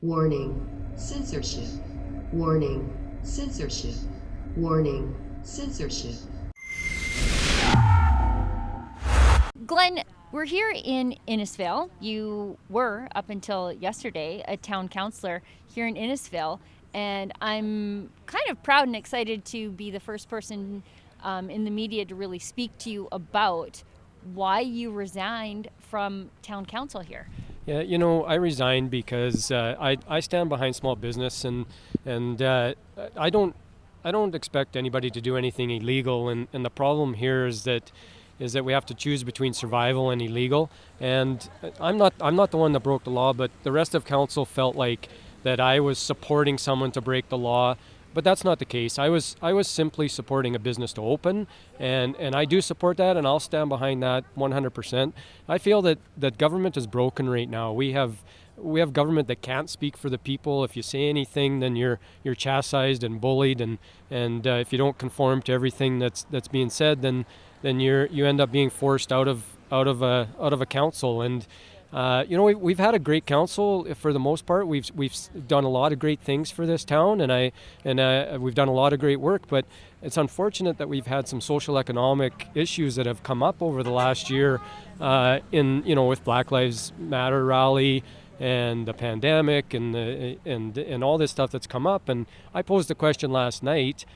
Warning, censorship. Warning, censorship. Warning, censorship. Glen, we're here in Innisfail. You were, up until yesterday, a town councillor here in Innisfail, and I'm kind of proud and excited to be the first person in the media to really speak to you about why you resigned from town council here. Yeah, I resigned because I stand behind small business, and I don't expect anybody to do anything illegal, and the problem here is that we have to choose between survival and illegal. And I'm not the one that broke the law, but the rest of council felt like that I was supporting someone to break the law. But that's not the case. I was simply supporting a business to open, and I do support that, and I'll stand behind that 100%. I feel that government is broken right now. We have government that can't speak for the people. If you say anything, then you're chastised and bullied, and if you don't conform to everything that's being said, then you end up being forced out of a council. And we've had a great council for the most part. We've done a lot of great things for this town, and we've done a lot of great work. But it's unfortunate that we've had some social economic issues that have come up over the last year, with Black Lives Matter rally and the pandemic and all this stuff that's come up. And I posed the question last night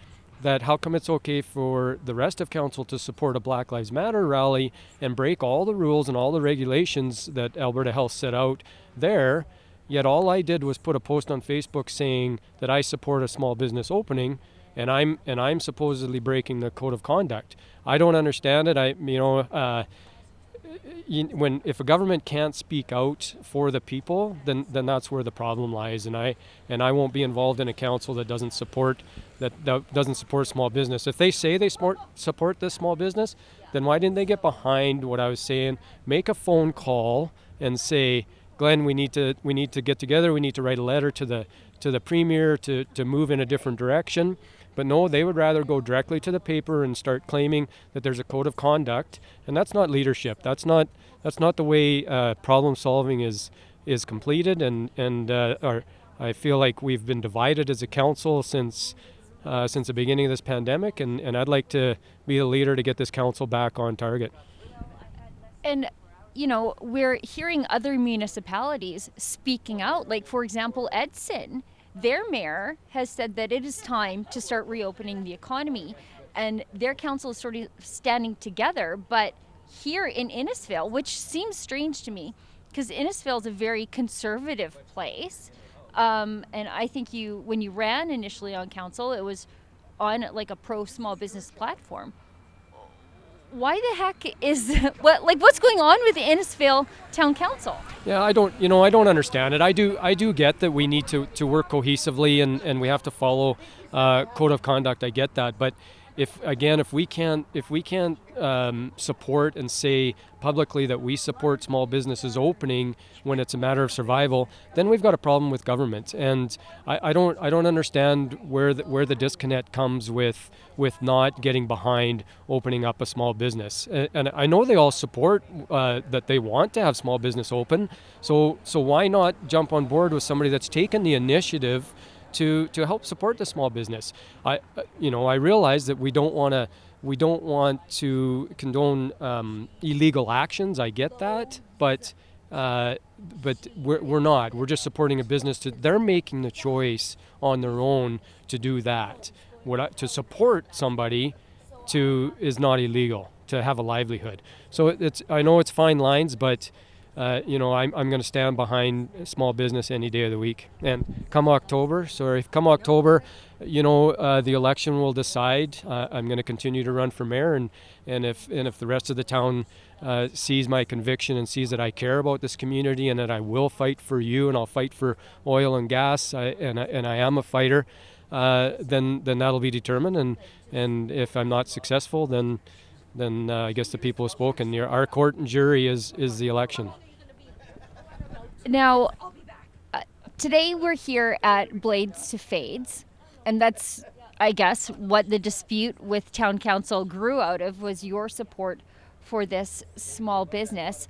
that how come it's okay for the rest of council to support a Black Lives Matter rally and break all the rules and all the regulations that Alberta Health set out there, yet all I did was put a post on Facebook saying that I support a small business opening, and I'm supposedly breaking the code of conduct. I don't understand it. If a government can't speak out for the people, then that's where the problem lies. And I won't be involved in a council that doesn't support small business. If they say they support this small business, then why didn't they get behind what I was saying? Make a phone call and say, Glenn, we need to get together. We need to write a letter to the premier to move in a different direction. But no, they would rather go directly to the paper and start claiming that there's a code of conduct, and that's not leadership. That's not the way problem solving is completed. And I feel like we've been divided as a council since the beginning of this pandemic, and I'd like to be the leader to get this council back on target. And we're hearing other municipalities speaking out, like for example Edson. Their mayor has said that it is time to start reopening the economy, and their council is sort of standing together. But here in Innisfail, which seems strange to me, because Innisfail is a very conservative place, and I think when you ran initially on council, it was on like a pro small business platform. Why the heck is what's going on with the Innisfail Town Council? Yeah, I don't understand it. I do get that we need to work cohesively and we have to follow code of conduct. I get that, but if we can't support and say publicly that we support small businesses opening when it's a matter of survival, then we've got a problem with government. And I don't understand where the disconnect comes with not getting behind opening up a small business. And I know they all support that they want to have small business open. So why not jump on board with somebody that's taken the initiative to help support the small business? I realize that we don't want to condone illegal actions. I get that, but we're not. We're just supporting a business. They're making the choice on their own to do that. To support somebody is not illegal, to have a livelihood. So I know it's fine lines, but I'm going to stand behind small business any day of the week. And come October, the election will decide. I'm going to continue to run for mayor, and if the rest of the town sees my conviction and sees that I care about this community and that I will fight for you and I'll fight for oil and gas, and I am a fighter, then that'll be determined. And if I'm not successful, then I guess the people have spoken. Our court and jury is the election. Now, today we're here at Blades to Fades, and that's, I guess, what the dispute with town council grew out of, was your support for this small business.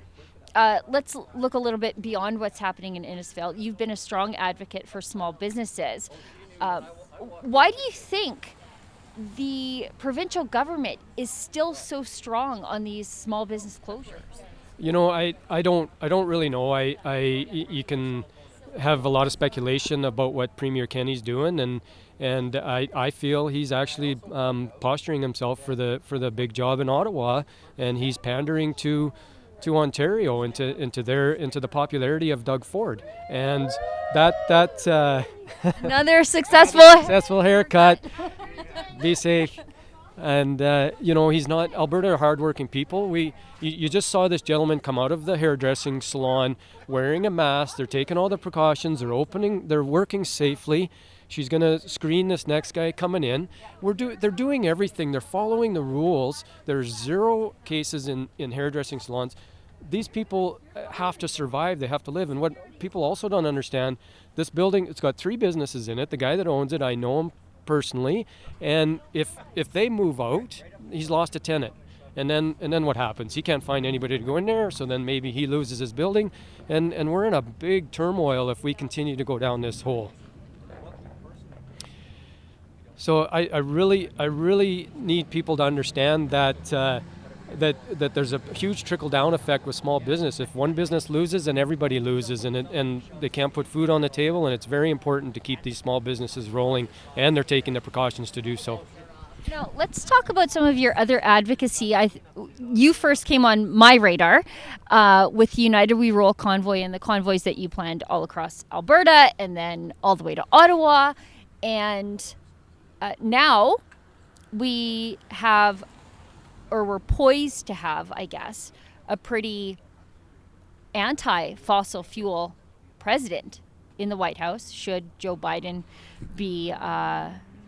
let's look a little bit beyond what's happening in Innisfail. You've been a strong advocate for small businesses. Why do you think the provincial government is still so strong on these small business closures? I don't really know. You can have a lot of speculation about what Premier Kenny's doing, and I feel he's actually posturing himself for the big job in Ottawa, and he's pandering to Ontario into the popularity of Doug Ford, and that Another successful successful haircut. Be safe. And he's not. Alberta are hardworking people. You just saw this gentleman come out of the hairdressing salon wearing a mask. They're taking all the precautions. They're working safely. She's gonna screen this next guy coming in. They're doing everything. They're following the rules. There's 0 cases in hairdressing salons. These people have to survive. They have to live. And what people also don't understand, this building, it's got 3 businesses in it. The guy that owns it, I know him personally, and if they move out, he's lost a tenant, and then what happens? He can't find anybody to go in there, so then maybe he loses his building, and we're in a big turmoil if we continue to go down this hole. So I really need people to understand that that there's a huge trickle-down effect with small business. If one business loses, then everybody loses, and they can't put food on the table, and it's very important to keep these small businesses rolling, and they're taking the precautions to do so. Now, let's talk about some of your other advocacy. You first came on my radar with the United We Roll convoy and the convoys that you planned all across Alberta and then all the way to Ottawa. And now we have, or we're poised to have, I guess, a pretty anti-fossil fuel president in the White House should Joe Biden be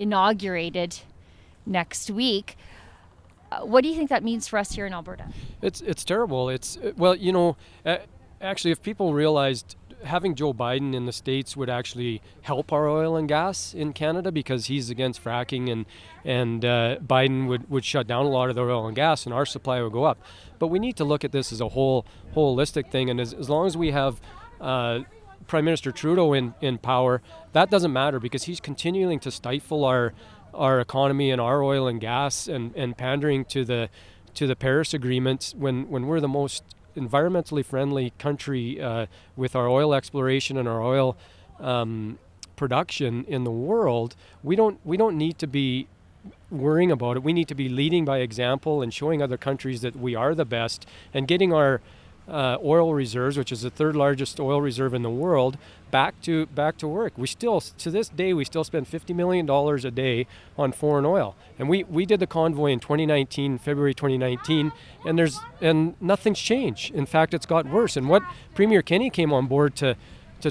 inaugurated next week. What do you think that means for us here in Alberta? It's terrible. Actually, if people realized having Joe Biden in the States would actually help our oil and gas in Canada, because he's against fracking, and Biden would shut down a lot of the oil and gas, and our supply would go up. But we need to look at this as a holistic thing, and as long as we have Prime Minister Trudeau in power, that doesn't matter, because he's continuing to stifle our economy and our oil and gas, and pandering to the Paris Agreement when we're the most environmentally friendly country with our oil exploration and our oil production in the world. We don't need to be worrying about it. We need to be leading by example and showing other countries that we are the best, and getting our oil reserves, which is the 3rd largest oil reserve in the world, back to work. We still, to this day, we still spend $50 million a day on foreign oil. And we did the convoy in February 2019, and nothing's changed. In fact, it's got worse. And what Premier Kenny came on board to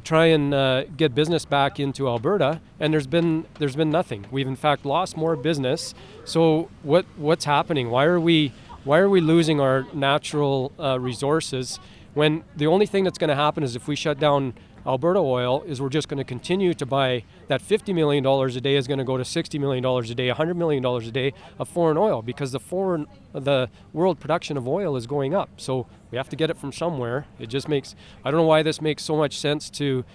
try and get business back into Alberta, and there's been nothing. We've in fact lost more business. So what's happening? Why are we losing our natural resources, when the only thing that's going to happen is if we shut down Alberta Oil, is we're just going to continue to buy that $50 million a day is going to go to $60 million a day, $100 million a day of foreign oil, because the world production of oil is going up. So we have to get it from somewhere. It just makes, I don't know why this makes so much sense to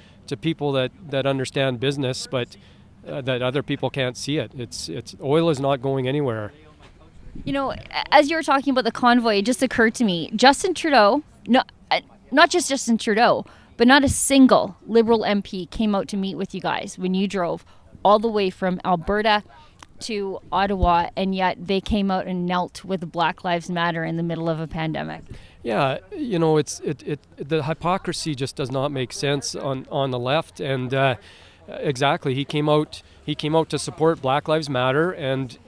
people that understand business, but that other people can't see it. It's oil is not going anywhere. As you were talking about the convoy, it just occurred to me, Justin Trudeau, not just Justin Trudeau, but not a single Liberal MP came out to meet with you guys when you drove all the way from Alberta to Ottawa, and yet they came out and knelt with Black Lives Matter in the middle of a pandemic. Yeah, the hypocrisy just does not make sense on the left, and exactly, he came out to support Black Lives Matter, and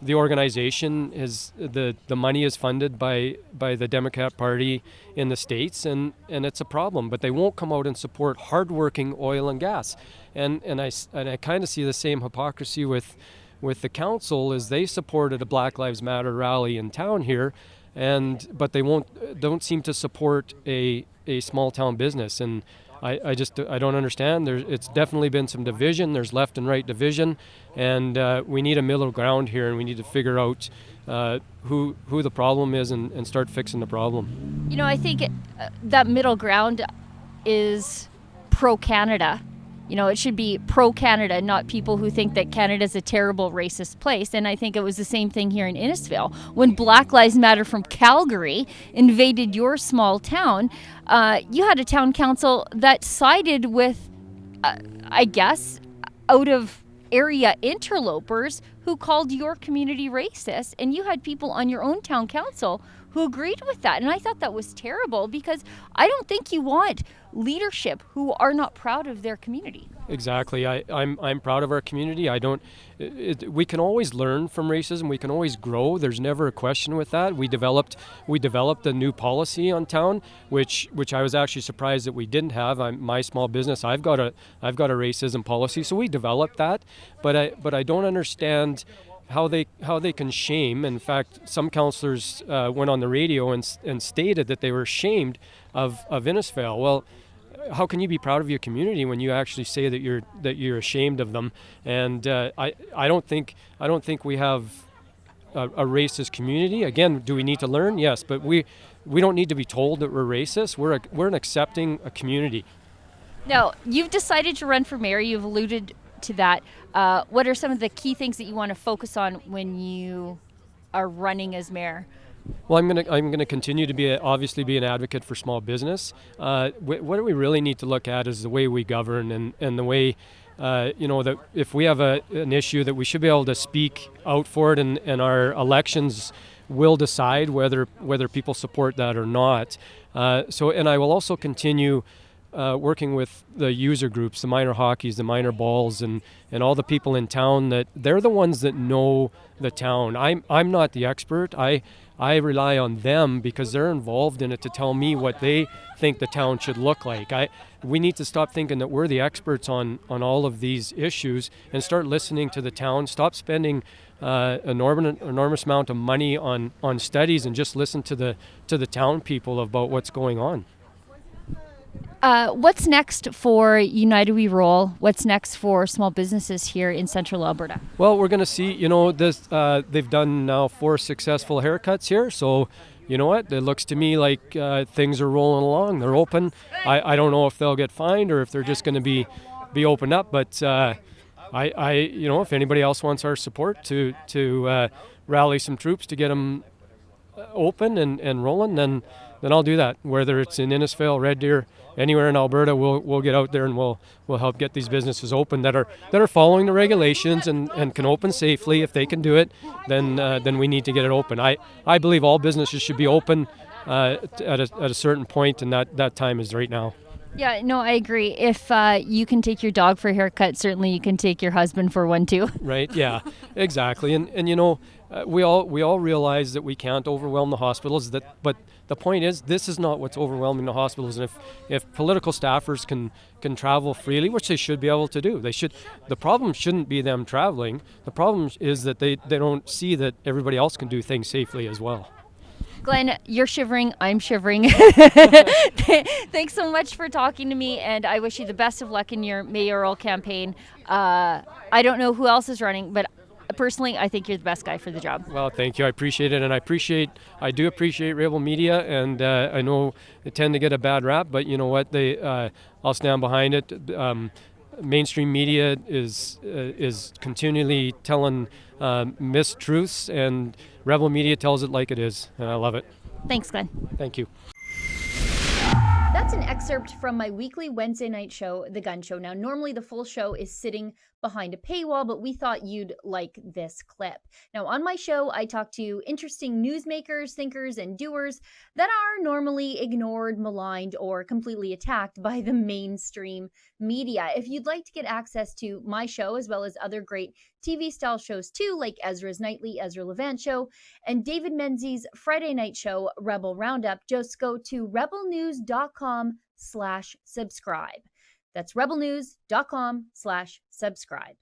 the organization is the money is funded by the Democrat Party in the States, and it's a problem. But they won't come out and support hardworking oil and gas, and I kind of see the same hypocrisy with the council, as they supported a Black Lives Matter rally in town here, but they don't seem to support a small town business. And I don't understand. It's definitely been some division. There's left and right division, and we need a middle ground here, and we need to figure out who the problem is and start fixing the problem. You know, I think that middle ground is pro-Canada. You know, it should be pro-Canada, not people who think that Canada's a terrible racist place. And I think it was the same thing here in Innisfail. When Black Lives Matter from Calgary invaded your small town, you had a town council that sided with, I guess, out of area interlopers who called your community racist. And you had people on your own town council who agreed with that. And I thought that was terrible, because I don't think you want leadership who are not proud of their community. Exactly. I'm proud of our community. We can always learn from racism. We can always grow. There's never a question with that. We developed a new policy on town, which I was actually surprised that we didn't have. My small business, I've got a racism policy, so we developed that. But I don't understand how they can shame. In fact, some councillors went on the radio and stated that they were ashamed of Innisfail. Well, how can you be proud of your community when you actually say that you're ashamed of them? And I don't think we have a racist community. Again, do we need to learn? Yes, but we don't need to be told that we're racist. We're an accepting a community. Now, you've decided to run for mayor. You've alluded to that. What are some of the key things that you want to focus on when you are running as mayor? Well, I'm gonna continue to obviously be an advocate for small business. What we really need to look at is the way we govern and the way, that if we have an issue, that we should be able to speak out for it, and our elections will decide whether people support that or not. And I will also continue working with the user groups, the minor hockeys, the minor balls, and all the people in town, that they're the ones that know the town. I'm not the expert. I rely on them because they're involved in it to tell me what they think the town should look like. We need to stop thinking that we're the experts on all of these issues and start listening to the town. Stop spending enormous amount of money on studies and just listen to the town people about what's going on. What's next for United We Roll? What's next for small businesses here in Central Alberta? Well, we're going to see, they've done now 4 successful haircuts here. So, you know what? It looks to me like things are rolling along. They're open. I don't know if they'll get fined or if they're just going to be opened up. But if anybody else wants our support to rally some troops to get them open and rolling, then I'll do that. Whether it's in Innisfail, Red Deer, anywhere in Alberta, we'll get out there and we'll help get these businesses open that are following the regulations and can open safely. If they can do it, then we need to get it open. I believe all businesses should be open at a certain point, and that time is right now. Yeah, no, I agree. If you can take your dog for a haircut, certainly you can take your husband for one too. Right, yeah, exactly. And we all realize that we can't overwhelm the hospitals, but the point is, this is not what's overwhelming the hospitals. And if political staffers can travel freely, which they should be able to do, they should. The problem shouldn't be them traveling. The problem is that they don't see that everybody else can do things safely as well. Glen, you're shivering, I'm shivering. Thanks so much for talking to me, and I wish you the best of luck in your mayoral campaign. I don't know who else is running, but personally, I think you're the best guy for the job. Well, thank you. I appreciate it, and I do appreciate Rebel Media, and I know they tend to get a bad rap, but you know what? I'll stand behind it. Mainstream media is continually telling mistruths, and Rebel Media tells it like it is, and I love it. Thanks, Glen. Thank you. That's an excerpt from my weekly Wednesday night show, The Gun Show. Now, normally the full show is sitting behind a paywall, but we thought you'd like this clip. Now, on my show, I talk to interesting newsmakers, thinkers, and doers that are normally ignored, maligned, or completely attacked by the mainstream media. If you'd like to get access to my show, as well as other great TV-style shows too, like Ezra's Nightly, Ezra Levant Show, and David Menzies' Friday night show, Rebel Roundup, just go to rebelnews.com/subscribe. That's rebelnews.com/subscribe.